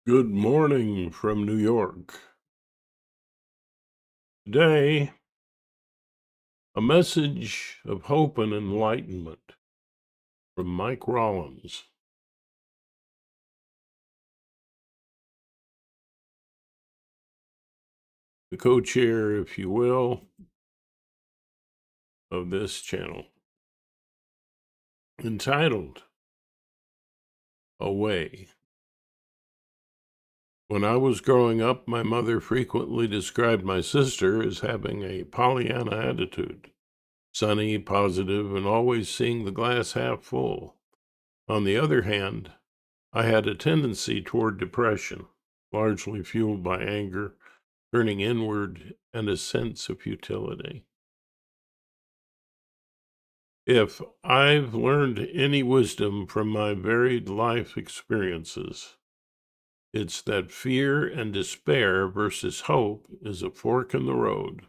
Good morning from New York. Today, a message of hope and enlightenment from Mike Rawlins, the co-chair, if you will, of this channel, entitled Away. When I was growing up, my mother frequently described my sister as having a Pollyanna attitude, sunny, positive, and always seeing the glass half full. On the other hand, I had a tendency toward depression, largely fueled by anger, turning inward, and a sense of futility. If I've learned any wisdom from my varied life experiences, it's that fear and despair versus hope is a fork in the road,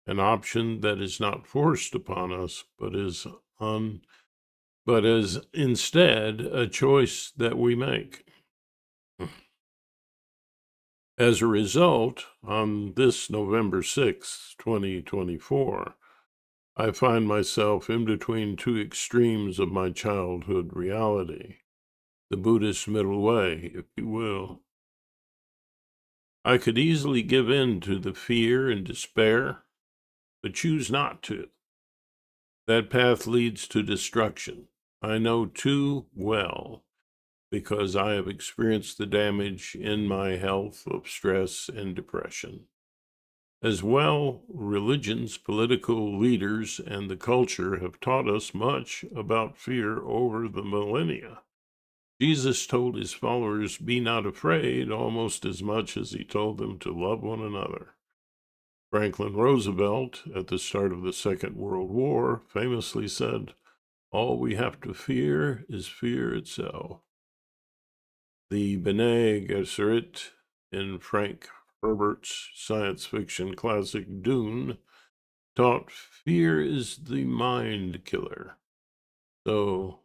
an option that is not forced upon us, but is instead a choice that we make. As a result, on this November 6th, 2024, I find myself in between two extremes of my childhood reality, the Buddhist middle way, if you will. I could easily give in to the fear and despair, but choose not to. That path leads to destruction. I know too well, because I have experienced the damage in my health of stress and depression. As well, religions, political leaders, and the culture have taught us much about fear over the millennia. Jesus told his followers, "Be not afraid," almost as much as he told them to love one another. Franklin Roosevelt, at the start of the Second World War, famously said, "All we have to fear is fear itself." The Bene Gesserit in Frank Herbert's science fiction classic Dune taught fear is the mind killer. So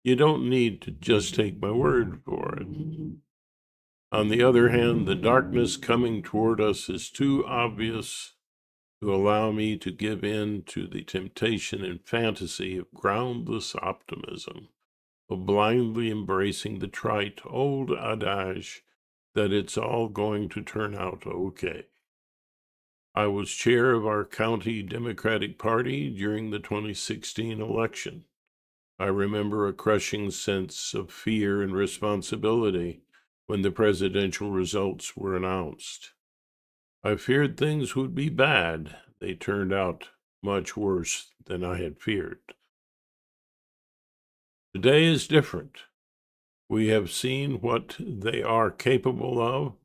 you don't need to just take my word for it. On the other hand, the darkness coming toward us is too obvious to allow me to give in to the temptation and fantasy of groundless optimism, of blindly embracing the trite old adage that it's all going to turn out okay. I was chair of our county Democratic Party during the 2016 election. I remember a crushing sense of fear and responsibility when the presidential results were announced. I feared things would be bad. They turned out much worse than I had feared. Today is different. We have seen what they are capable of,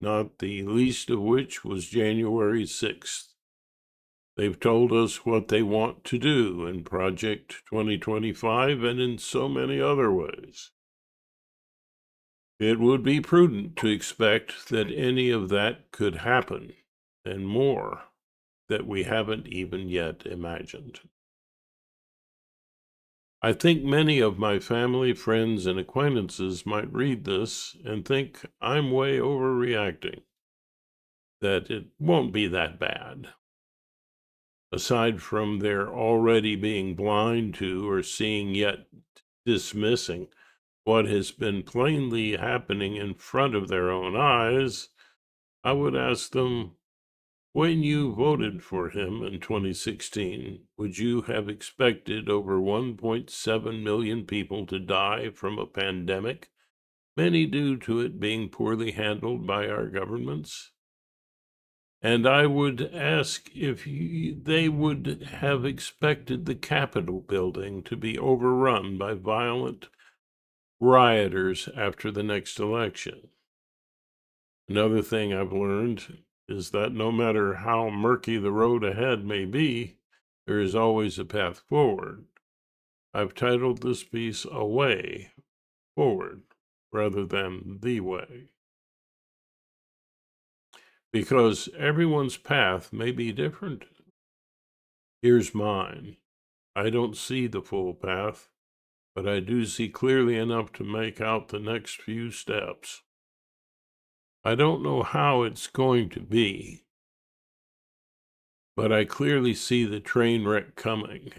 not the least of which was January 6th. They've told us what they want to do in Project 2025 and in so many other ways. It would be prudent to expect that any of that could happen, and more that we haven't even yet imagined. I think many of my family, friends, and acquaintances might read this and think I'm way overreacting, that it won't be that bad. Aside from their already being blind to or seeing yet dismissing what has been plainly happening in front of their own eyes, I would ask them, when you voted for him in 2016, would you have expected over 1.7 million people to die from a pandemic, many due to it being poorly handled by our governments? And I would ask if they would have expected the Capitol building to be overrun by violent rioters after the next election. Another thing I've learned is that no matter how murky the road ahead may be, there is always a path forward. I've titled this piece "A Way Forward" rather than "The Way," because everyone's path may be different. Here's mine. I don't see the full path, but I do see clearly enough to make out the next few steps. I don't know how it's going to be, but I clearly see the train wreck coming.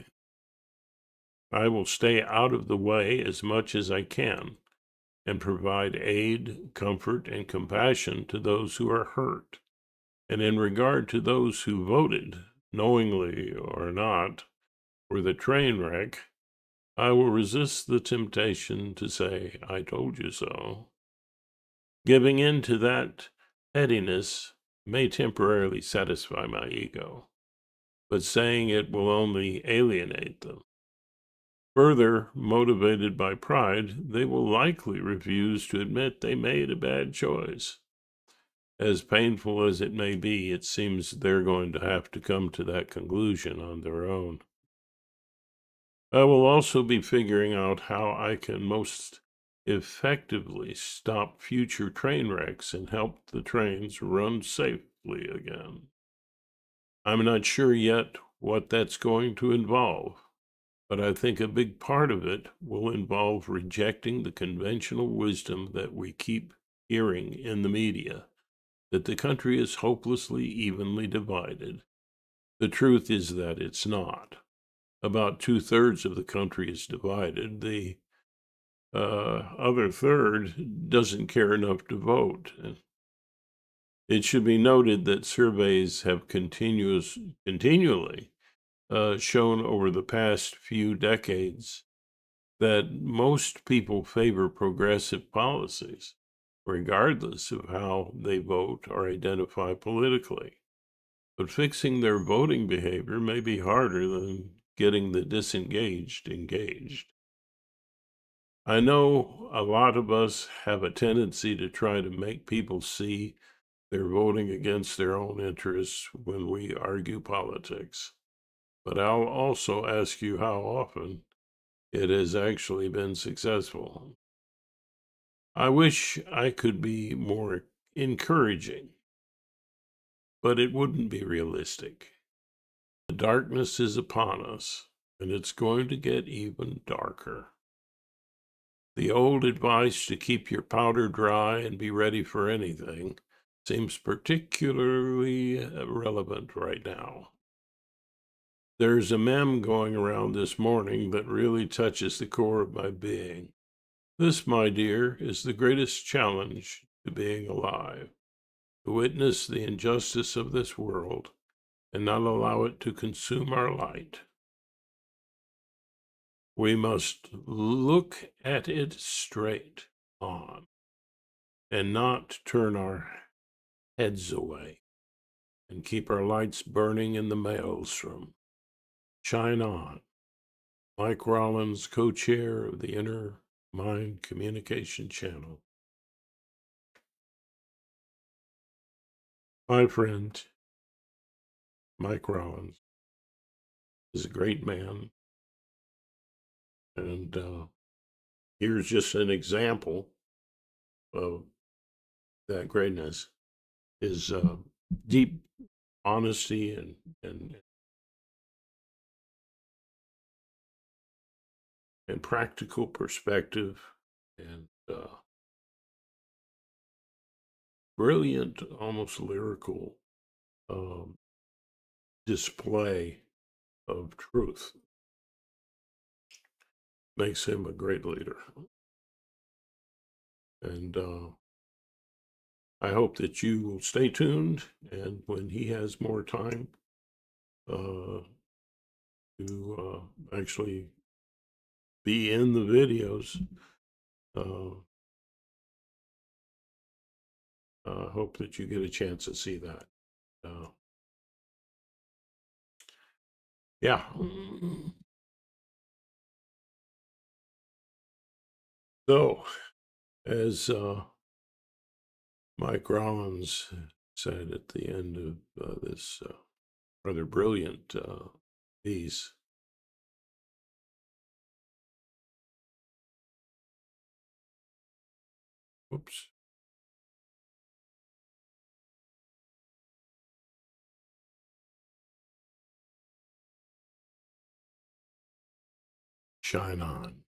I will stay out of the way as much as I can and provide aid, comfort, and compassion to those who are hurt. And in regard to those who voted, knowingly or not, for the train wreck, I will resist the temptation to say, I told you so. Giving in to that pettiness may temporarily satisfy my ego, but saying it will only alienate them. Further, motivated by pride, they will likely refuse to admit they made a bad choice. As painful as it may be, it seems they're going to have to come to that conclusion on their own. I will also be figuring out how I can most effectively stop future train wrecks and help the trains run safely again. I'm not sure yet what that's going to involve, but I think a big part of it will involve rejecting the conventional wisdom that we keep hearing in the media, that the country is hopelessly evenly divided. The truth is that it's not. About 2/3 of the country is divided. The other third doesn't care enough to vote. It should be noted that surveys have continually shown over the past few decades that most people favor progressive policies, regardless of how they vote or identify politically. But fixing their voting behavior may be harder than getting the disengaged engaged. I know a lot of us have a tendency to try to make people see they're voting against their own interests when we argue politics. But I'll also ask you how often it has actually been successful. I wish I could be more encouraging, but it wouldn't be realistic. The darkness is upon us, and it's going to get even darker. The old advice to keep your powder dry and be ready for anything seems particularly relevant right now. There's a meme going around this morning that really touches the core of my being. This, my dear, is the greatest challenge to being alive, to witness the injustice of this world and not allow it to consume our light. We must look at it straight on and not turn our heads away and keep our lights burning in the maelstrom. Shine on. Mike Rawlins, co-chair of the Inner Mind Communication Channel. My friend, Mike Rawlins, is a great man. And here's just an example of that greatness. His deep honesty and practical perspective and brilliant, almost lyrical display of truth makes him a great leader. And I hope that you will stay tuned, and when he has more time to actually be in the videos, hope that you get a chance to see that. Yeah. So, as Mike Rawlins said at the end of this rather brilliant piece, whoops. Shine on.